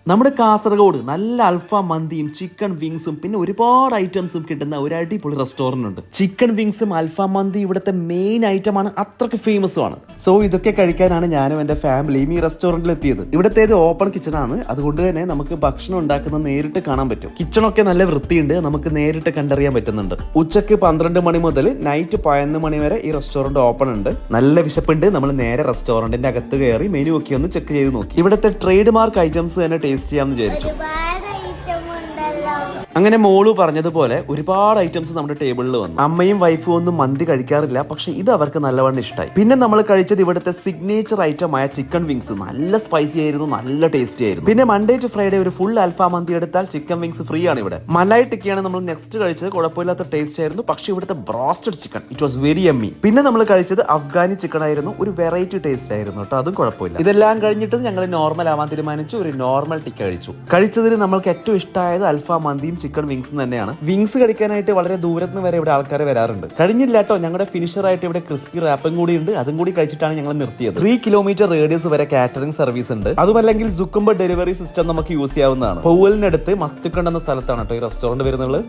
നമ്മുടെ കാസർഗോഡ് നല്ല അൽഫാം മന്തിയും ചിക്കൻ വിങ്സും പിന്നെ ഒരുപാട് ഐറ്റംസും കിട്ടുന്ന ഒരു അടിപൊളി റെസ്റ്റോറന്റ് ഉണ്ട്. ചിക്കൻ വിങ്സും അൽഫാം മന്തി ഇവിടുത്തെ മെയിൻ ഐറ്റമാണ്, അത്രയ്ക്ക് ഫേമസും ആണ്. സോ ഇതൊക്കെ കഴിക്കാനാണ് ഞാനും എന്റെ ഫാമിലിയും ഈ റെസ്റ്റോറന്റിൽ എത്തിയത്. ഇവിടത്തേത് ഓപ്പൺ കിച്ചൺ ആണ്, അതുകൊണ്ട് തന്നെ നമുക്ക് ഭക്ഷണം ഉണ്ടാക്കുന്നത് നേരിട്ട് കാണാൻ പറ്റും. കിച്ചണൊക്കെ നല്ല വൃത്തിയുണ്ട്, നമുക്ക് നേരിട്ട് കണ്ടറിയാൻ പറ്റുന്നുണ്ട്. ഉച്ചക്ക് 12 മണി മുതൽ നൈറ്റ് 11 മണി വരെ ഈ റെസ്റ്റോറന്റ് ഓപ്പൺ ഉണ്ട്. നല്ല വിശപ്പുണ്ട്, നമ്മൾ നേരെ റെസ്റ്റോറന്റിന്റെ അകത്ത് കയറി മെനു ഒക്കെ ഒന്ന് ചെക്ക് ചെയ്ത് നോക്കി. ഇവിടുത്തെ ട്രേഡ് മാർക്ക് ഐറ്റംസ് തന്നെ ടേസ്റ്റ് ചെയ്യാമെന്ന് വിചാരിച്ചു. അങ്ങനെ മോളു പറഞ്ഞതുപോലെ ഒരുപാട് ഐറ്റംസ് നമ്മുടെ ടേബിളിൽ വന്നു. അമ്മയും വൈഫും ഒന്നും മന്തി കഴിക്കാറില്ല, പക്ഷെ ഇത് അവർക്ക് നല്ലവണ്ണം ഇഷ്ടമായി. പിന്നെ നമ്മൾ കഴിച്ചത് ഇവിടുത്തെ സിഗ്നേച്ചർ ഐറ്റം ആയ ചിക്കൻ വിങ്സ്. നല്ല സ്പൈസി ആയിരുന്നു, നല്ല ടേസ്റ്റി ആയിരുന്നു. പിന്നെ മൺഡേ ടു ഫ്രൈഡേ ഒരു ഫുൾ അൽഫാം മന്തി എടുത്താൽ ചിക്കൻ വിങ്സ് ഫ്രീ ആണ് ഇവിടെ. മലായി ടിക്കയാണ് നമ്മൾ നെക്സ്റ്റ് കഴിച്ചത്. കുഴപ്പമില്ലാത്ത ടേസ്റ്റ് ആയിരുന്നു, പക്ഷെ ഇവിടുത്തെ broasted chicken it was very yummy. പിന്നെ നമ്മൾ കഴിച്ചത് അഫ്ഗാനി ചിക്കൻ ആയിരുന്നു, ഒരു വെറൈറ്റി ടേസ്റ്റ് ആയിരുന്നു കേട്ടോ, അതും കുഴപ്പമില്ല. ഇതെല്ലാം കഴിഞ്ഞിട്ട് ഞങ്ങൾ നോർമൽ ആവാൻ തീരുമാനിച്ചു, ഒരു നോർമൽ ടിക്ക കഴിച്ചു. കഴിച്ചതിൽ നമ്മൾക്ക് ഏറ്റവും ഇഷ്ടമായത് അൽഫാം മന്തിയും ചിക്കൻ വിങ്സും തന്നെയാണ്. വിങ്സ് കഴിക്കാനായിട്ട് വളരെ ദൂരത്ത് നിന്ന് വരെ ഇവിടെ ആൾക്കാർ വരാറുണ്ട്. കഴിഞ്ഞില്ല കേട്ടോ, ഞങ്ങളുടെ ഫിനിഷർ ആയിട്ട് ഇവിടെ ക്രിസ്പി റാപ്പും കൂടി ഉണ്ട്, അതും കൂടി കഴിച്ചിട്ടാണ് ഞങ്ങൾ നിർത്തിയത്. 3 കിലോമീറ്റർ റേഡിയസ് വരെ കാറ്ററിംഗ് സർവീസ് ഉണ്ട്. അതുമല്ലെങ്കിൽ സുക്കുംബ ഡെലിവറി സിസ്റ്റം നമുക്ക് യൂസ് ചെയ്യാവുന്നതാണ്. പൗവലിനടുത്ത് മസ്തുക്കണ്ട് എന്ന സ്ഥലത്താണ് കേട്ടോ ഈ റെസ്റ്റോറന്റ് വരുന്നത്.